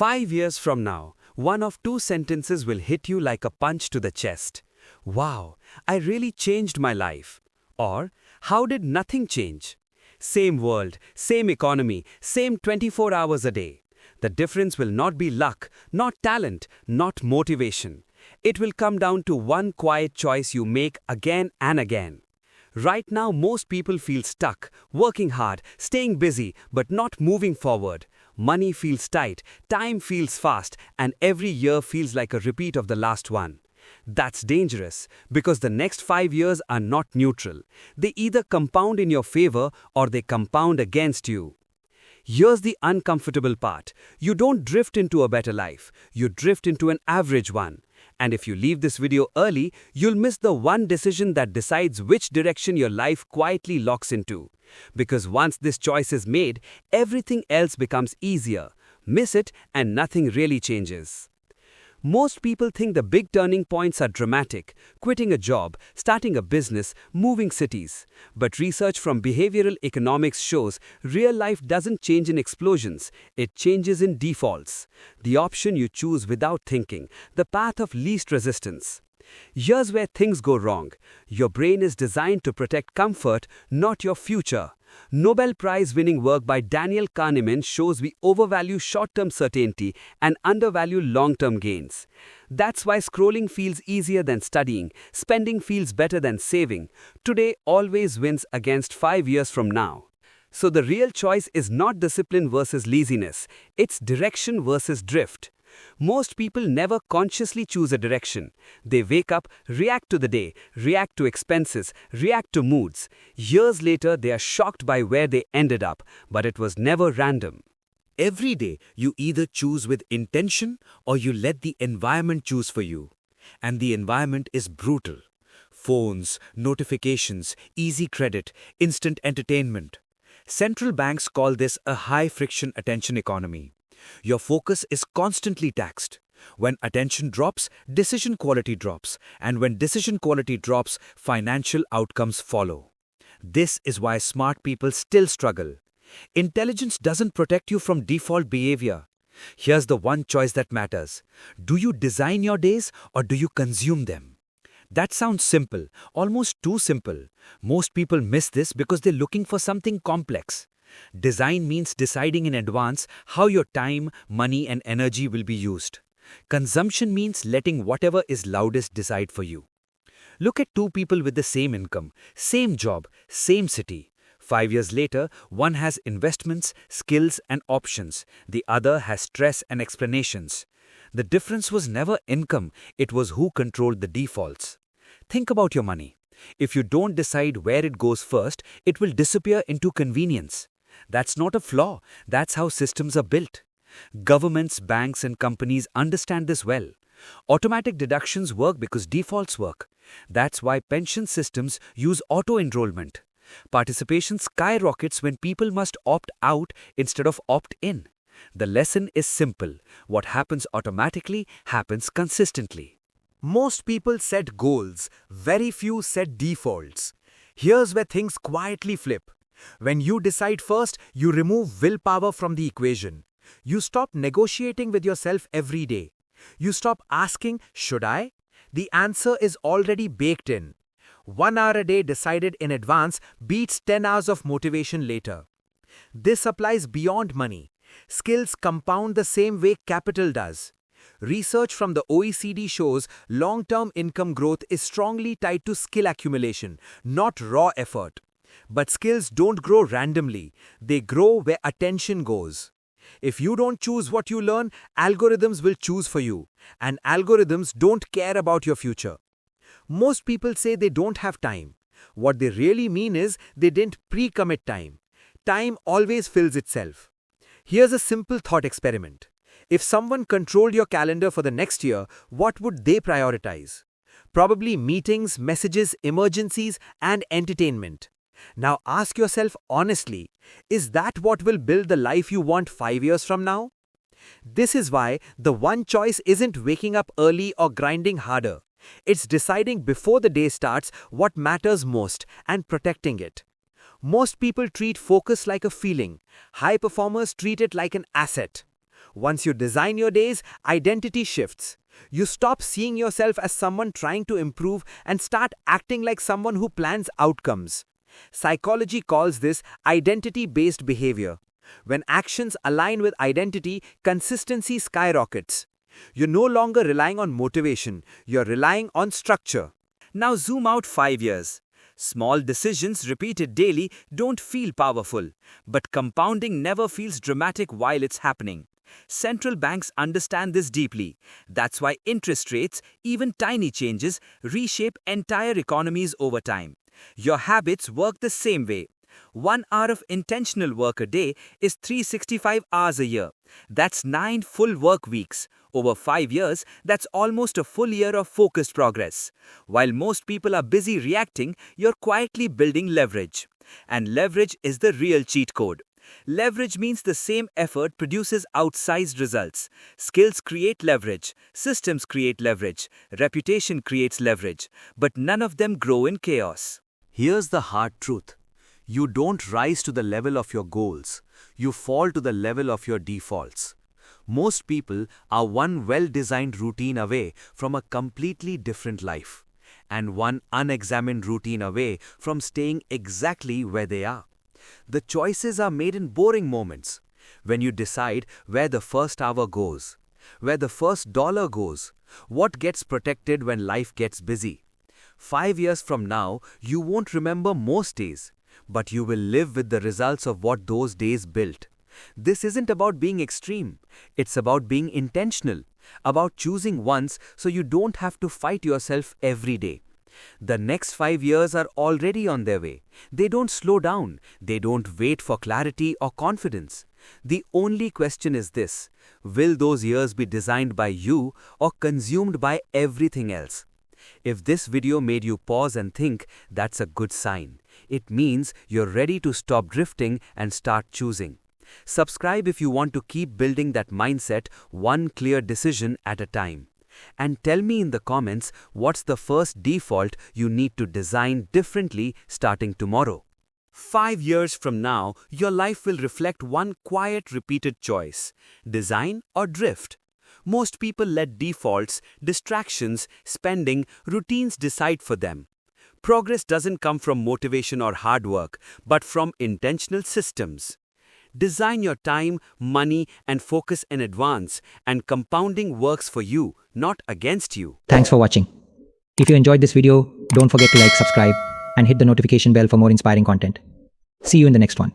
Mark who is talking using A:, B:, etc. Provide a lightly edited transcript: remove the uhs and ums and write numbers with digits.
A: 5 years from now, one of two sentences will hit you like a punch to the chest. Wow, I really changed my life. Or, how did nothing change? Same world, same economy, same 24 hours a day. The difference will not be luck, not talent, not motivation. It will come down to one quiet choice you make again and again. Right now, most people feel stuck, working hard, staying busy, but not moving forward. Money feels tight, time feels fast, and every year feels like a repeat of the last one. That's dangerous, because the next 5 years are not neutral. They either compound in your favor or they compound against you. Here's the uncomfortable part. You don't drift into a better life. You drift into an average one. And if you leave this video early, you'll miss the one decision that decides which direction your life quietly locks into. Because once this choice is made, everything else becomes easier. Miss it and nothing really changes. Most people think the big turning points are dramatic: quitting a job, starting a business, moving cities. But research from behavioral economics shows real life doesn't change in explosions, it changes in defaults. The option you choose without thinking, the path of least resistance. Here's where things go wrong. Your brain is designed to protect comfort, not your future. Nobel Prize-winning work by Daniel Kahneman shows we overvalue short-term certainty and undervalue long-term gains. That's why scrolling feels easier than studying, spending feels better than saving. Today always wins against 5 years from now. So the real choice is not discipline versus laziness, it's direction versus drift. Most people never consciously choose a direction. They wake up, react to the day, react to expenses, react to moods. Years later, they are shocked by where they ended up, but it was never random.
B: Every day, you either choose with intention or you let the environment choose for you. And the environment is brutal. Phones, notifications, easy credit, instant entertainment. Central banks call this a high-friction attention economy. Your focus is constantly taxed. When attention drops, decision quality drops. And when decision quality drops, financial outcomes follow. This is why smart people still struggle. Intelligence doesn't protect you from default behavior. Here's the one choice that matters. Do you design your days or do you consume them? That sounds simple, almost too simple. Most people miss this because they're looking for something complex. Design means deciding in advance how your time, money, and energy will be used. Consumption means letting whatever is loudest decide for you. Look at two people with the same income, same job, same city. 5 years later, one has investments, skills, and options. The other has stress and explanations. The difference was never income, it was who controlled the defaults. Think about your money. If you don't decide where it goes first, it will disappear into convenience. That's not a flaw. That's how systems are built. Governments, banks, and companies understand this well. Automatic deductions work because defaults work. That's why pension systems use auto-enrollment. Participation skyrockets when people must opt out instead of opt in. The lesson is simple. What happens automatically happens consistently.
C: Most people set goals. Very few set defaults. Here's where things quietly flip. When you decide first, you remove willpower from the equation. You stop negotiating with yourself every day. You stop asking, should I? The answer is already baked in. 1 hour a day decided in advance beats 10 hours of motivation later. This applies beyond money. Skills compound the same way capital does. Research from the OECD shows long-term income growth is strongly tied to skill accumulation, not raw effort. But skills don't grow randomly. They grow where attention goes. If you don't choose what you learn, algorithms will choose for you. And algorithms don't care about your future. Most people say they don't have time. What they really mean is they didn't pre-commit time. Time always fills itself. Here's a simple thought experiment. If someone controlled your calendar for the next year, what would they prioritize? Probably meetings, messages, emergencies, and entertainment. Now ask yourself honestly, is that what will build the life you want 5 years from now? This is why the one choice isn't waking up early or grinding harder. It's deciding before the day starts what matters most and protecting it. Most people treat focus like a feeling. High performers treat it like an asset. Once you design your days, identity shifts. You stop seeing yourself as someone trying to improve and start acting like someone who plans outcomes. Psychology calls this identity-based behavior. When actions align with identity, consistency skyrockets. You're no longer relying on motivation, you're relying on structure.
A: Now zoom out 5 years. Small decisions repeated daily don't feel powerful, but compounding never feels dramatic while it's happening. Central banks understand this deeply. That's why interest rates, even tiny changes, reshape entire economies over time. Your habits work the same way. 1 hour of intentional work a day is 365 hours a year. That's 9 full work weeks. Over 5 years, that's almost a full year of focused progress. While most people are busy reacting, you're quietly building leverage. And leverage is the real cheat code. Leverage means the same effort produces outsized results. Skills create leverage, systems create leverage, reputation creates leverage, but none of them grow in chaos.
B: Here's the hard truth. You don't rise to the level of your goals. You fall to the level of your defaults. Most people are one well-designed routine away from a completely different life, and one unexamined routine away from staying exactly where they are. The choices are made in boring moments, when you decide where the first hour goes, where the first dollar goes, what gets protected when life gets busy. 5 years from now, you won't remember most days, but you will live with the results of what those days built. This isn't about being extreme. It's about being intentional, about choosing once so you don't have to fight yourself every day. The next 5 years are already on their way. They don't slow down. They don't wait for clarity or confidence. The only question is this: will those years be designed by you or consumed by everything else? If this video made you pause and think, that's a good sign. It means you're ready to stop drifting and start choosing. Subscribe if you want to keep building that mindset one clear decision at a time. And tell me in the comments what's the first default you need to design differently starting tomorrow.
A: 5 years from now, your life will reflect one quiet repeated choice: design or drift. Most people let defaults, distractions, spending, routines decide for them. Progress doesn't come from motivation or hard work, but from intentional systems. Design your time, money, and focus in advance, and compounding works for you, not against you.
D: Thanks for watching. If you enjoyed this video, don't forget to like, subscribe, and hit the notification bell for more inspiring content. See you in the next one.